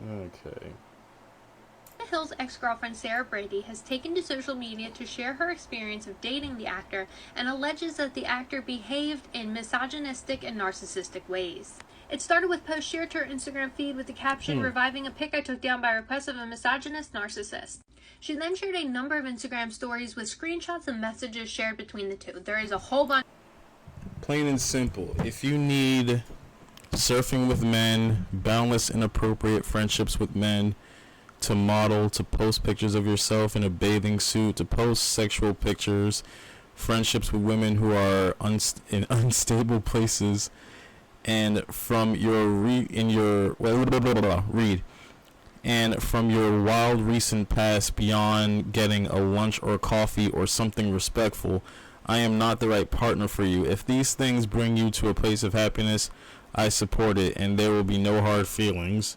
Okay. Hill's ex-girlfriend Sarah Brady has taken to social media to share her experience of dating the actor and alleges that the actor behaved in misogynistic and narcissistic ways. It started with posts shared to her Instagram feed with the caption, "Reviving a pic I took down by request of a misogynist narcissist." She then shared a number of Instagram stories with screenshots and messages shared between the two. There is a whole bunch. Plain and simple. If you need surfing with men, boundless inappropriate friendships with men, to model, to post pictures of yourself in a bathing suit, to post sexual pictures, friendships with women who are in unstable places, and from your and from your wild recent past beyond getting a lunch or coffee or something respectful, I am not the right partner for you. If these things bring you to a place of happiness, I support it, and there will be no hard feelings.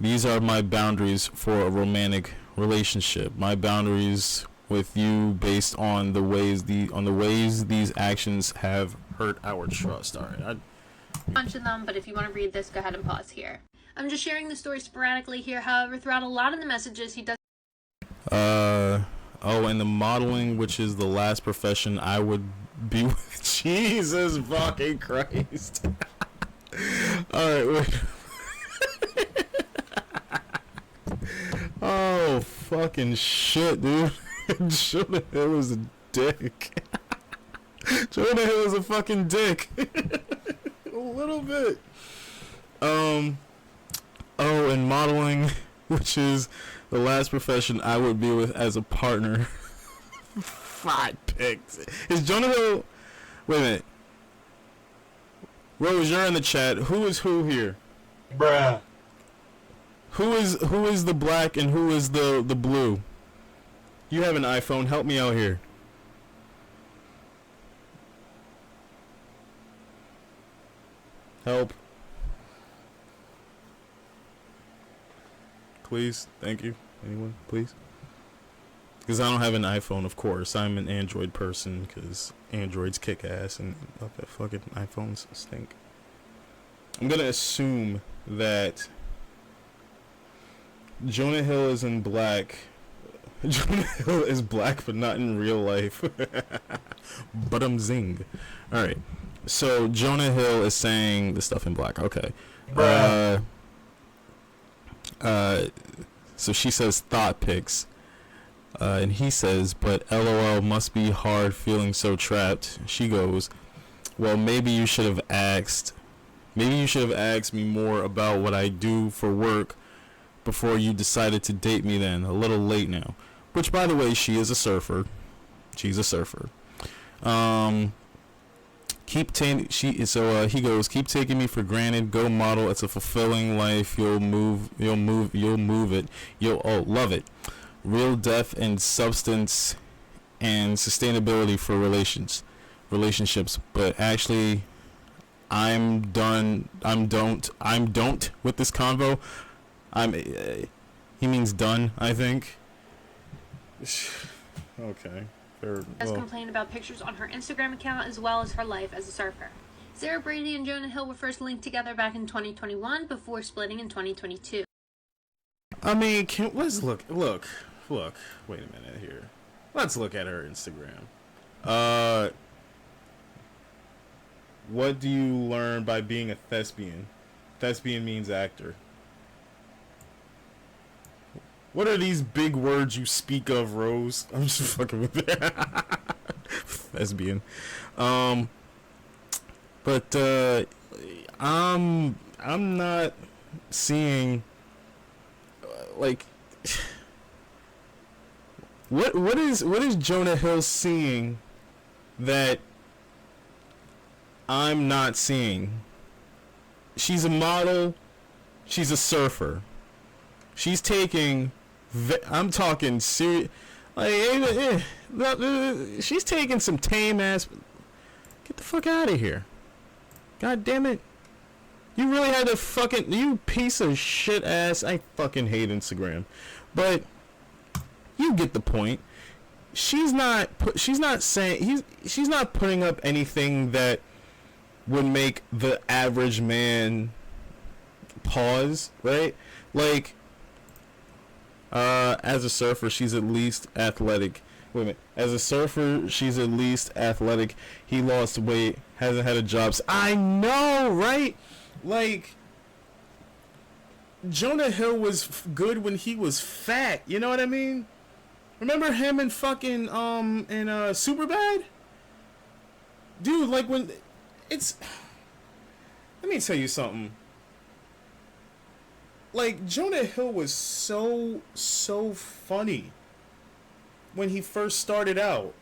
These are my boundaries for a romantic relationship. My boundaries with you based on the ways these actions have hurt our trust. All right. Bunch of them, but if you want to read this, go ahead and pause here. I'm just sharing the story sporadically here. However, throughout a lot of the messages, he does. And the modeling, which is the last profession I would be with. Jesus fucking Christ. All right, wait. Oh, fucking shit, dude. Jonah Hill was a dick. Jonah Hill is a fucking dick. A little bit. And modeling, which is the last profession I would be with as a partner. 5 picks. Is Jonah Hill... Wait a minute. Rose, you're in the chat. Who is who here? Bruh. Who is the black and who is the blue? You have an iPhone. Help me out here. Help. Please. Thank you. Anyone, please? Because I don't have an iPhone, of course. I'm an Android person because Androids kick ass and fucking iPhones stink. I'm going to assume that Jonah Hill is in black. Jonah Hill is black, but not in real life. But I'm zing. Alright. So Jonah Hill is saying the stuff in black. Okay. So she says thought pics. And he says, but LOL must be hard feeling so trapped. She goes, well, maybe you should have asked me more about what I do for work before you decided to date me then. A little late now. Which, by the way, she is a surfer. She's a surfer. He goes, keep taking me for granted. Go model. It's a fulfilling life. You'll move it. You'll love it. Real depth and substance and sustainability for relationships. But actually, I'm don't with this convo. He means done, I think. Okay. Has complained about pictures on her Instagram account as well as her life as a surfer. Sarah Brady and Jonah Hill were first linked together back in 2021 before splitting in 2022. I mean, let's look. Wait a minute here. Let's look at her Instagram. What do you learn by being a thespian? Thespian means actor. What are these big words you speak of, Rose? I'm just fucking with that. Thespian. But I'm not seeing like what is Jonah Hill seeing that I'm not seeing? She's a model. She's a surfer. She's taking. I'm talking serious. She's taking some tame ass. Get the fuck out of here. God damn it. You really had to fucking. You piece of shit ass. I fucking hate Instagram. But you get the point. She's not saying. She's not putting up anything that would make the average man pause, right? Like, as a surfer, she's at least athletic. Wait a minute. As a surfer, she's at least athletic. He lost weight, hasn't had a job. I know, right? Like, Jonah Hill was good when he was fat. You know what I mean? Remember him in fucking in Superbad? Dude, like when it's. Let me tell you something. Like, Jonah Hill was so funny when he first started out.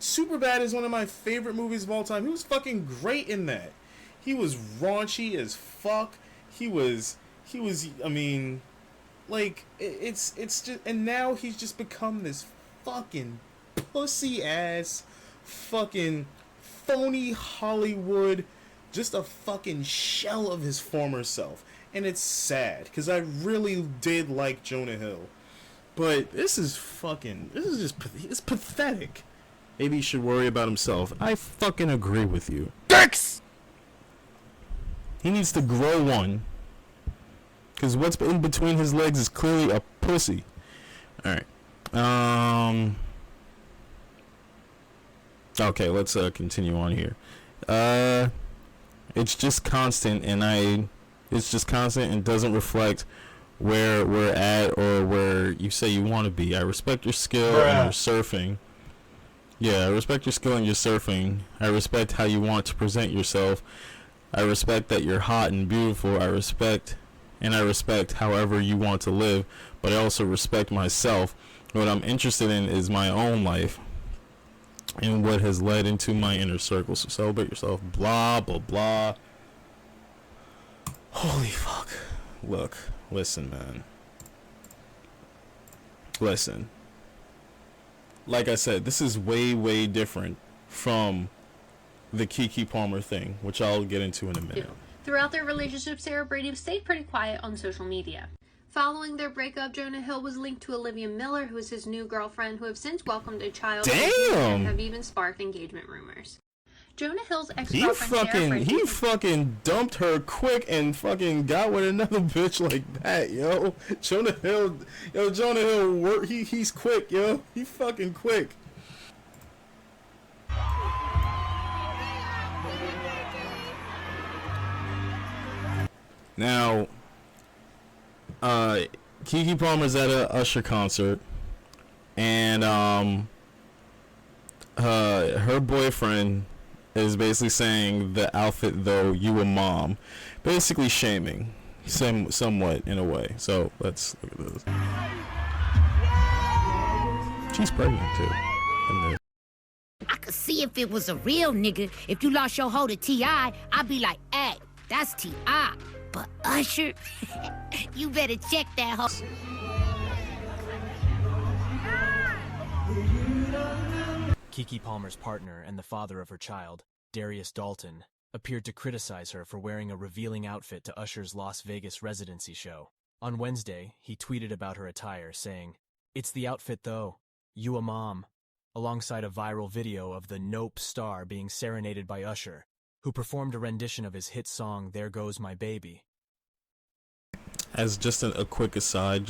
Superbad is one of my favorite movies of all time. He was fucking great in that. He was raunchy as fuck. He was, I mean, like, it's just, and now he's just become this fucking pussy ass, fucking phony Hollywood, just a fucking shell of his former self. And it's sad, because I really did like Jonah Hill. But this is just, it's pathetic. Maybe he should worry about himself. I fucking agree with you. Dicks! He needs to grow one. Because what's in between his legs is clearly a pussy. Alright. Okay, let's continue on here. It's just constant, and it's just constant and doesn't reflect where we're at or where you say you want to be. I respect your skill and your surfing. Yeah, I respect your skill and your surfing. I respect how you want to present yourself. I respect that you're hot and beautiful. I respect however you want to live, but I also respect myself. What I'm interested in is my own life and what has led into my inner circle. So celebrate yourself. Blah, blah, blah. Holy fuck. Look, listen, man. Listen. Like I said, this is way different from the Keke Palmer thing, which I'll get into in a minute. Throughout their relationship, Sarah Brady stayed pretty quiet on social media. Following their breakup, Jonah Hill was linked to Olivia Miller, who is his new girlfriend, who have since welcomed a child. Damn! And have even sparked engagement rumors. Jonah Hill's ex-girlfriend Sarah Brady... He fucking dumped her quick and fucking got with another bitch like that, yo. Jonah Hill, he's quick, yo. He fucking quick. Now, Keke Palmer's at a Usher concert, and her boyfriend is basically saying the outfit, though, you a mom, basically shaming, somewhat in a way. So let's look at this. She's pregnant too. I could see if it was a real nigga. If you lost your hoe to T.I., I'd be like, hey, that's T.I. But Usher, you better check that hoe. Keke Palmer's partner and the father of her child, Darius Dalton, appeared to criticize her for wearing a revealing outfit to Usher's Las Vegas residency show. On Wednesday, he tweeted about her attire, saying, "It's the outfit though, you a mom," alongside a viral video of the Nope star being serenaded by Usher, who performed a rendition of his hit song, There Goes My Baby. As just a quick aside,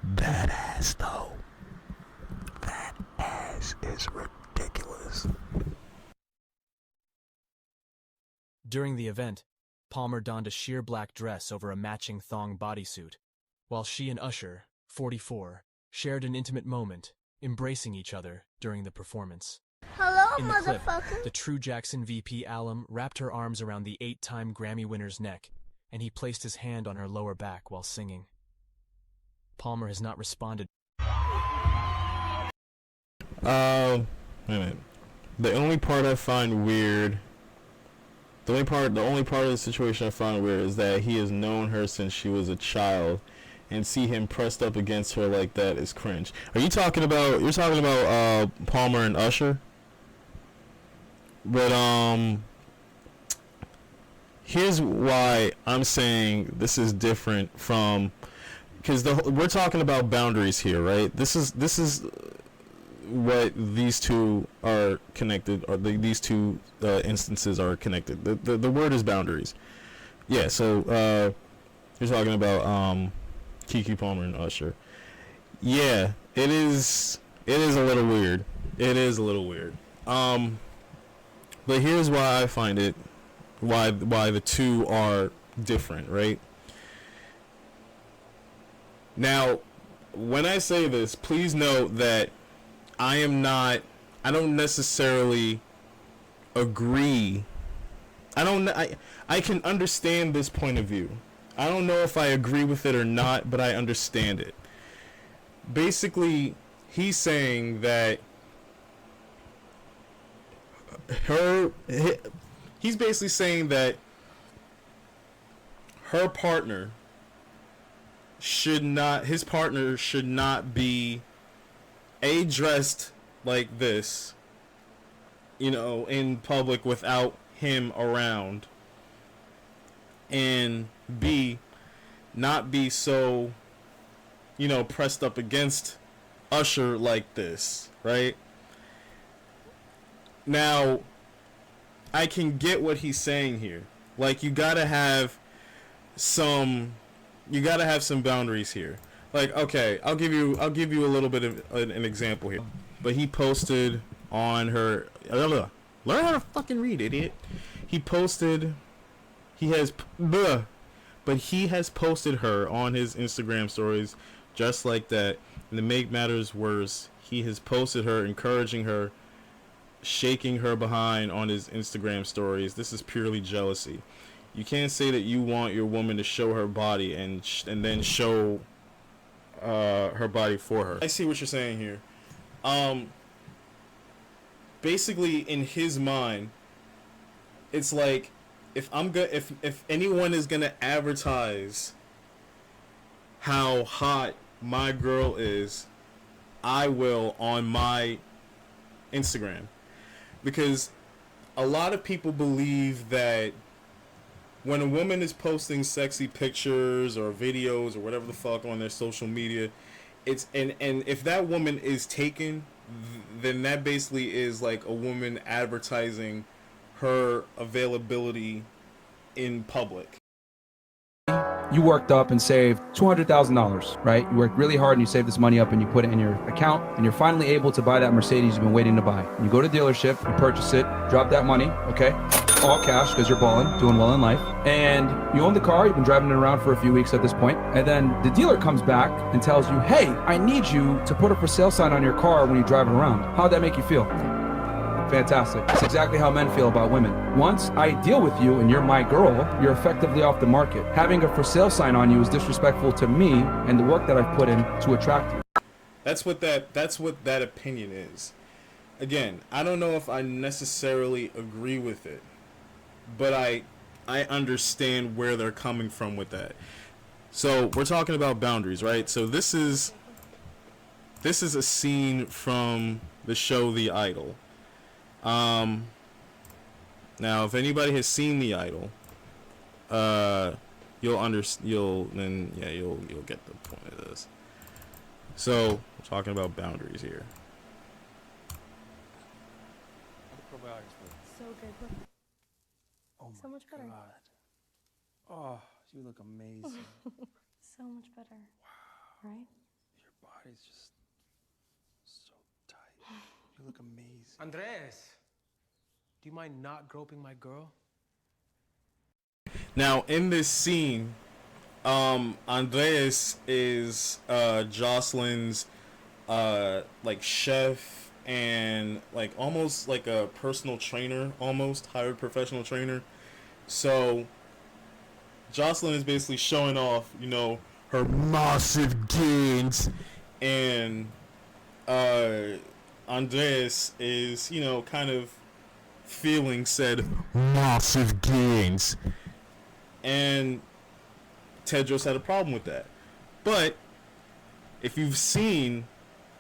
that ass though. That ass is ridiculous. During the event, Palmer donned a sheer black dress over a matching thong bodysuit, while she and Usher, 44, shared an intimate moment, embracing each other during the performance. Hello, In the clip, motherfucker. the True Jackson VP alum wrapped her arms around the 8-time Grammy winner's neck, and he placed his hand on her lower back while singing. Palmer has not responded. Wait a minute. The only part of the situation I find weird is that he has known her since she was a child, and see him pressed up against her like that is cringe. You're talking about Palmer and Usher? But here's why I'm saying this is different from, because we're talking about boundaries here, right? This is what these two are connected, or these two instances are connected. The word is boundaries. Yeah, so you're talking about Keke Palmer and Usher. Yeah, it is a little weird. It is a little weird. But here's why I find it, why the two are different, right? Now, when I say this, please note that I don't necessarily agree. I can understand this point of view. I don't know if I agree with it or not, but I understand it. Basically, he's saying that he's basically saying that his partner should not be dressed like this, in public without him around, and B, not be so, pressed up against Usher like this, right? Now, I can get what he's saying here. Like, you gotta have some boundaries here. Like, okay, I'll give you a little bit of an example here. But he posted on her, learn how to fucking read, idiot. He has posted her on his Instagram stories just like that. And to make matters worse, he has posted her, encouraging her, shaking her behind on his Instagram stories. This is purely jealousy. You can't say that you want your woman to show her body and then show her body for her. I see what you're saying here. Basically, in his mind, it's like, if anyone is gonna advertise how hot my girl is, I will on my Instagram. Because a lot of people believe that when a woman is posting sexy pictures or videos or whatever the fuck on their social media, and if that woman is taken, then that basically is like a woman advertising her availability in public. You worked up and saved $200,000, right? You worked really hard and you saved this money up and you put it in your account, and you're finally able to buy that Mercedes you've been waiting to buy. You go to the dealership, you purchase it, drop that money, okay? All cash because you're balling, doing well in life. And you own the car, you've been driving it around for a few weeks at this point. And then the dealer comes back and tells you, hey, I need you to put a for sale sign on your car when you drive it around. How'd that make you feel? Fantastic. That's exactly how men feel about women. Once I deal with you and you're my girl, you're effectively off the market. Having a for sale sign on you is disrespectful to me and the work that I've put in to attract you. That's what that opinion is. Again, I don't know if I necessarily agree with it, but I understand where they're coming from with that. So we're talking about boundaries, right? So this is a scene from the show The Idol. Now, if anybody has seen The Idol, you'll get the point of this. So, we're talking about boundaries here. So good. Look. Oh So much better. God. Oh, you look amazing. So much better. Wow. Right? Your body's just so tight. You look amazing. Andres, do you mind not groping my girl? Now, in this scene, Andreas is Jocelyn's like chef and like almost like a personal trainer, almost hired professional trainer. So Jocelyn is basically showing off, her massive gains, and Andreas is, kind of feeling said massive gains. And Tedros had a problem with that. But if you've seen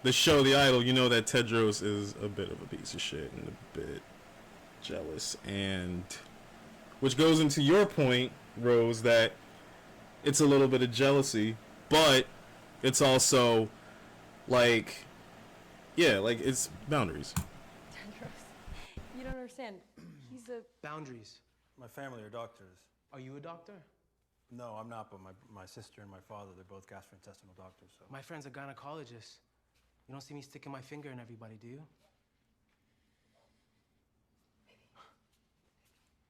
the show The Idol, you know that Tedros is a bit of a piece of shit and a bit jealous. And which goes into your point, Rose, that it's a little bit of jealousy, but it's also like Yeah, like, it's boundaries. You don't understand. He's a... Boundaries. My family are doctors. Are you a doctor? No, I'm not, but my sister and my father, they're both gastrointestinal doctors, so. My friend's a gynecologist. You don't see me sticking my finger in everybody, do you?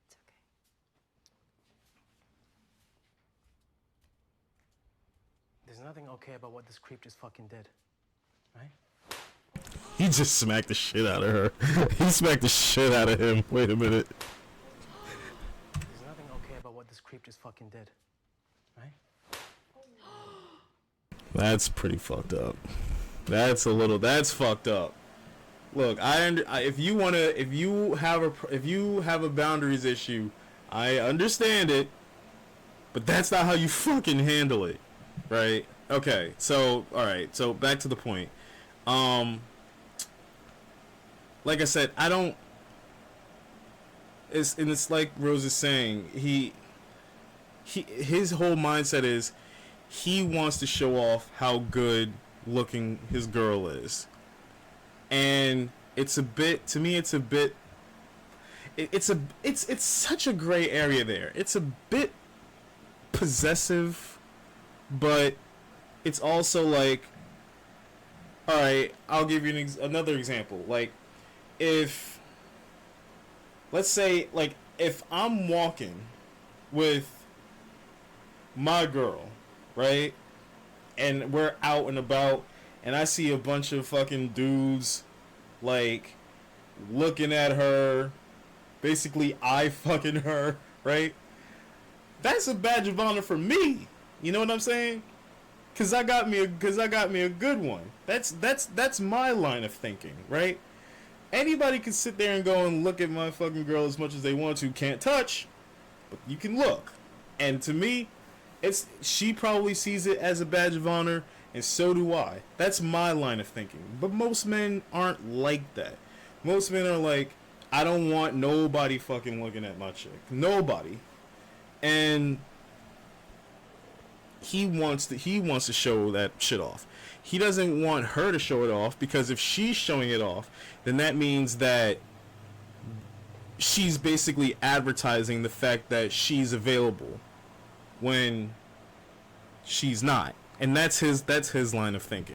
It's okay. There's nothing okay about what this creep just fucking did, right? He just smacked the shit out of her. He smacked the shit out of him. Wait a minute. There's nothing okay about what this creep just fucking did, right? That's pretty fucked up. That's fucked up. Look, if you have a boundaries issue, I understand it, but that's not how you fucking handle it, right? Okay, so alright, so back to the point. Like I said, it's like Rose is saying, his whole mindset is he wants to show off how good looking his girl is. And it's such a gray area there. It's a bit possessive, but it's also like, all right, I'll give you another example. Like, let's say, like, if I'm walking with my girl, right, and we're out and about, and I see a bunch of fucking dudes, like, looking at her, basically eye fucking her, right? That's a badge of honor for me. You know what I'm saying? Cause I got me a good one. That's my line of thinking, right? Anybody can sit there and go and look at my fucking girl as much as they want to. Can't touch, but you can look. And to me, she probably sees it as a badge of honor, and so do I. That's my line of thinking. But most men aren't like that. Most men are like, I don't want nobody fucking looking at my chick. Nobody. And he wants to show that shit off. He doesn't want her to show it off, because if she's showing it off, then that means that she's basically advertising the fact that she's available when she's not. And that's his line of thinking.